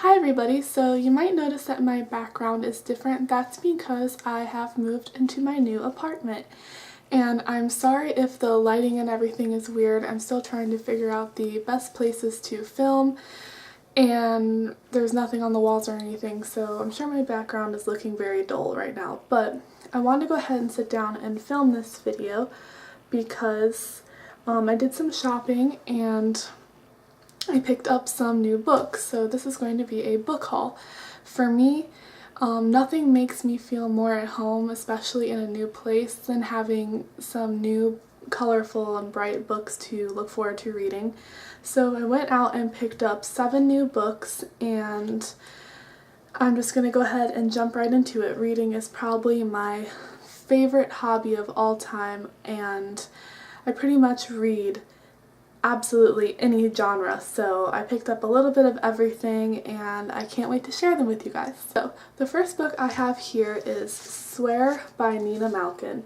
Hi everybody, so you might notice that my background is different. That's because I have moved into my new apartment. And I'm sorry if the lighting and everything is weird. I'm still trying to figure out the best places to film, and there's nothing on the walls or anything, so I'm sure my background is looking very dull right now. But I wanted to go ahead and sit down and film this video because I did some shopping and I picked up some new books, so this is going to be a book haul. For me, nothing makes me feel more at home, especially in a new place, than having some new colorful and bright books to look forward to reading. So I went out and picked up 7 new books, and I'm just going to go ahead and jump right into it. Reading is probably my favorite hobby of all time, and I pretty much read absolutely any genre, so I picked up a little bit of everything and I can't wait to share them with you guys. So the first book I have here is Swear by Nina Malkin,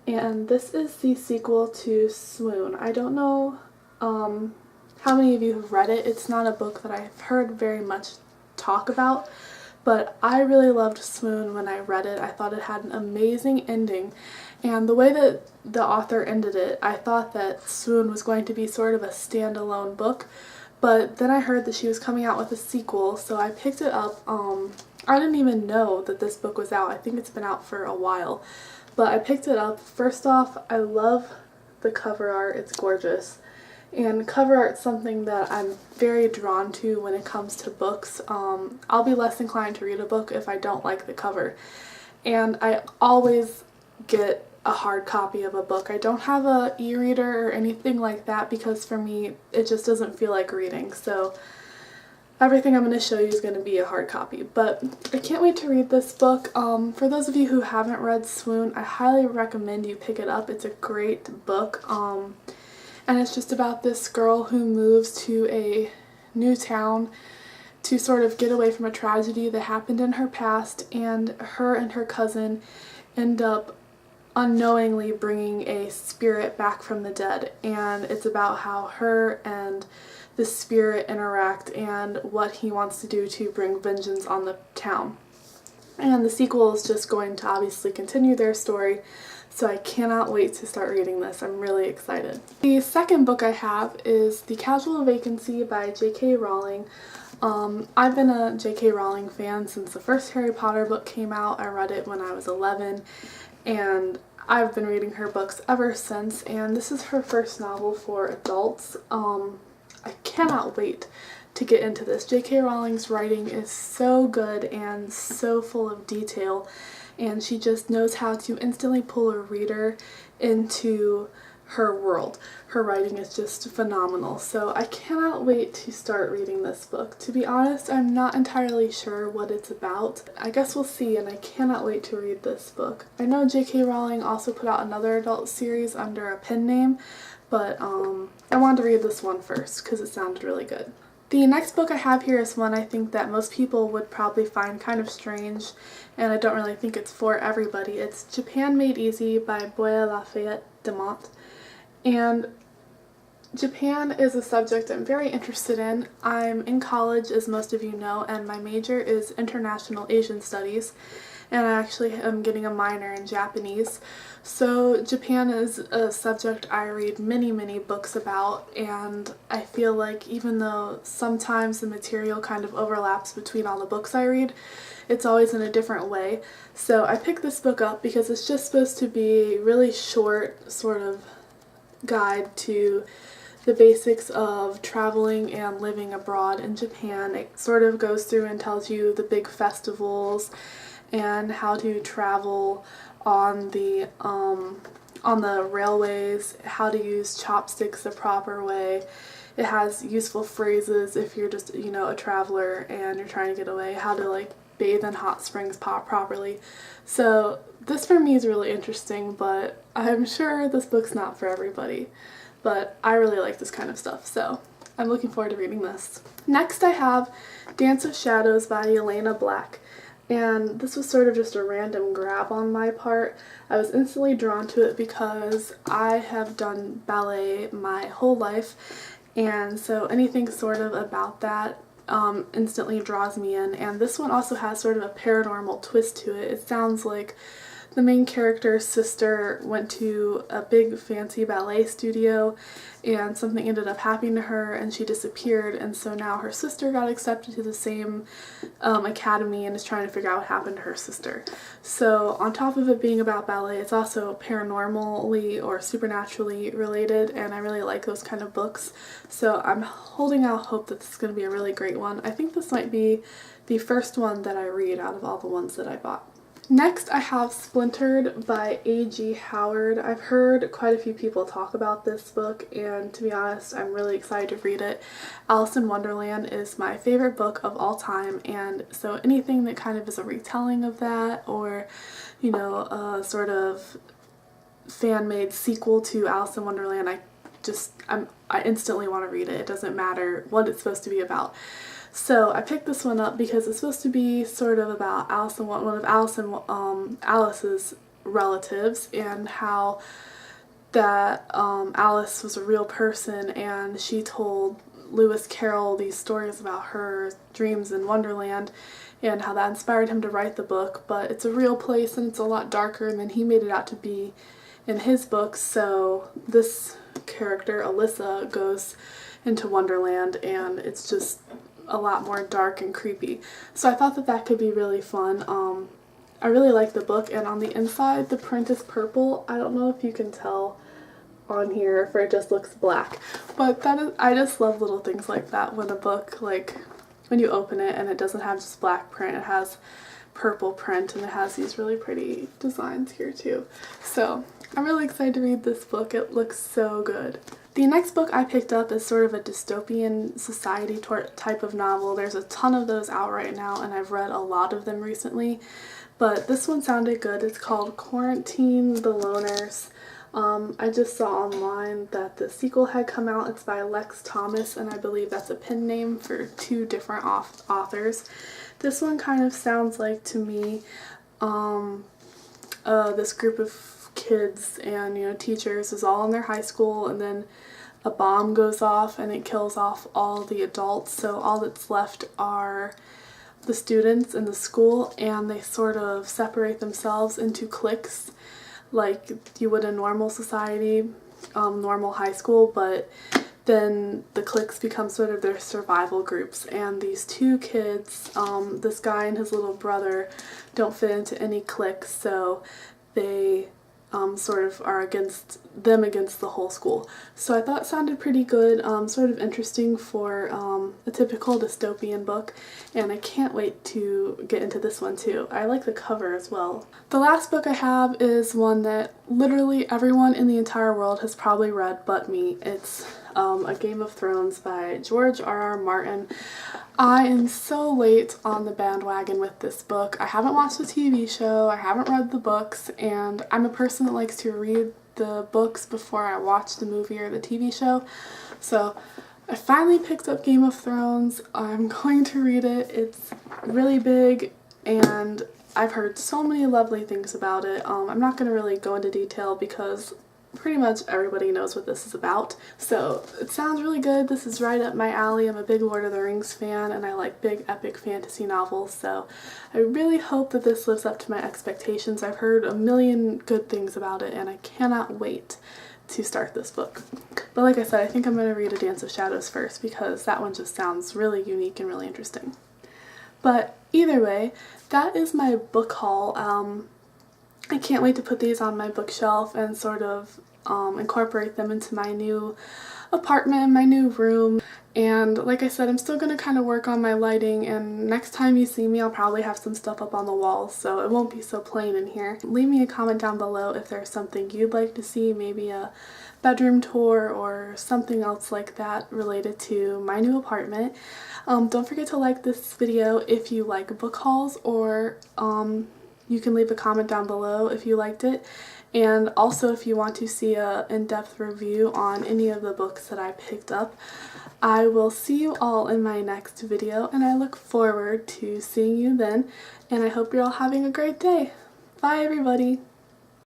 and this is the sequel to Swoon. I don't know how many of you have read it. It's not a book that I've heard very much talk about, but I really loved Swoon when I read it. I thought it had an amazing ending, and the way that the author ended it, I thought that Swoon was going to be sort of a standalone book, but then I heard that she was coming out with a sequel, so I picked it up. I didn't even know that this book was out. I think it's been out for a while, but I picked it up. First off, I love the cover art. It's gorgeous. And cover art's something that I'm very drawn to when it comes to books. I'll be less inclined to read a book if I don't like the cover. And I always get a hard copy of a book. I don't have a e-reader or anything like that because for me it just doesn't feel like reading. So everything I'm going to show you is going to be a hard copy. But I can't wait to read this book. For those of you who haven't read Swoon, I highly recommend you pick it up. It's a great book. And it's just about this girl who moves to a new town to sort of get away from a tragedy that happened in her past, and her cousin end up unknowingly bringing a spirit back from the dead, and it's about how her and the spirit interact and what he wants to do to bring vengeance on the town. And the sequel is just going to obviously continue their story. So I cannot wait to start reading this. I'm really excited. The second book I have is The Casual Vacancy by J.K. Rowling. I've been a J.K. Rowling fan since the first Harry Potter book came out. I read it when I was 11, and I've been reading her books ever since, and this is her first novel for adults. I cannot wait to get into this. J.K. Rowling's writing is so good and so full of detail, and she just knows how to instantly pull a reader into her world. Her writing is just phenomenal, so I cannot wait to start reading this book. To be honest, I'm not entirely sure what it's about. I guess we'll see, and I cannot wait to read this book. I know J.K. Rowling also put out another adult series under a pen name, but I wanted to read this one first because it sounded really good. The next book I have here is one I think that most people would probably find kind of strange, and I don't really think it's for everybody. It's Japan Made Easy by Boye, Lafayette, Mente. And Japan is a subject I'm very interested in. I'm in college, as most of you know, and my major is International Asian Studies, and I actually am getting a minor in Japanese. So Japan is a subject I read many books about, and I feel like even though sometimes the material kind of overlaps between all the books I read, it's always in a different way. So I picked this book up because it's just supposed to be a really short sort of guide to the basics of traveling and living abroad in Japan. It sort of goes through and tells you the big festivals and how to travel on the railways, how to use chopsticks the proper way. It has useful phrases if you're just, you know, a traveler and you're trying to get away, how to like bathe in hot springs properly. So this for me is really interesting, but I'm sure this book's not for everybody. But I really like this kind of stuff, so I'm looking forward to reading this. Next I have Dance of Shadows by Yelena Black. And this was sort of just a random grab on my part. I was instantly drawn to it because I have done ballet my whole life, and so anything sort of about that instantly draws me in. And this one also has sort of a paranormal twist to it. It sounds like the main character's sister went to a big fancy ballet studio and something ended up happening to her and she disappeared, and so now her sister got accepted to the same academy and is trying to figure out what happened to her sister. So on top of it being about ballet, it's also paranormally or supernaturally related, and I really like those kind of books. So I'm holding out hope that this is going to be a really great one. I think this might be the first one that I read out of all the ones that I bought. Next, I have Splintered by A.G. Howard. I've heard quite a few people talk about this book, and to be honest, I'm really excited to read it. Alice in Wonderland is my favorite book of all time, and so anything that kind of is a retelling of that, or, you know, a sort of fan-made sequel to Alice in Wonderland, I instantly want to read it. It doesn't matter what it's supposed to be about. So I picked this one up because it's supposed to be sort of about one of Alice's relatives, and how that Alice was a real person and she told Lewis Carroll these stories about her dreams in Wonderland and how that inspired him to write the book. But it's a real place and it's a lot darker than he made it out to be in his books. So this character, Alyssa, goes into Wonderland and it's just a lot more dark and creepy. So I thought that that could be really fun. I really like the book, and on the inside the print is purple. I don't know if you can tell on here if it just looks black, but I just love little things like that when a book, like when you open it and it doesn't have just black print, it has purple print and it has these really pretty designs here too. So I'm really excited to read this book. It looks so good. The next book I picked up is sort of a dystopian society type of novel. There's a ton of those out right now and I've read a lot of them recently, but this one sounded good. It's called Quarantine the Loners. I just saw online that the sequel had come out. It's by Lex Thomas, and I believe that's a pen name for two different authors. This one kind of sounds like, to me, this group of kids and, you know, teachers is all in their high school, and then a bomb goes off and it kills off all the adults, so all that's left are the students in the school, and they sort of separate themselves into cliques like you would in normal society, normal high school, but then the cliques become sort of their survival groups. And these two kids, this guy and his little brother, don't fit into any cliques, so they sort of are against the whole school. So I thought it sounded pretty good, sort of interesting for a typical dystopian book, and I can't wait to get into this one too. I like the cover as well. The last book I have is one that literally everyone in the entire world has probably read but me. It's A Game of Thrones by George R.R. Martin. I am so late on the bandwagon with this book. I haven't watched the TV show, I haven't read the books, and I'm a person that likes to read the books before I watch the movie or the TV show. So I finally picked up Game of Thrones. I'm going to read it. It's really big and I've heard so many lovely things about it. I'm not going to really go into detail because pretty much everybody knows what this is about. So it sounds really good. This is right up my alley. I'm a big Lord of the Rings fan and I like big epic fantasy novels, so I really hope that this lives up to my expectations. I've heard a million good things about it and I cannot wait to start this book. But like I said, I think I'm going to read A Dance of Shadows first because that one just sounds really unique and really interesting. But either way, that is my book haul. I can't wait to put these on my bookshelf and sort of incorporate them into my new apartment, my new room. And like I said, I'm still going to kind of work on my lighting, and next time you see me I'll probably have some stuff up on the walls so it won't be so plain in here. Leave me a comment down below if there's something you'd like to see, maybe a bedroom tour or something else like that related to my new apartment. Don't forget to like this video if you like book hauls, or you can leave a comment down below if you liked it. And also if you want to see a in-depth review on any of the books that I picked up. I will see you all in my next video, and I look forward to seeing you then, and I hope you're all having a great day. Bye everybody!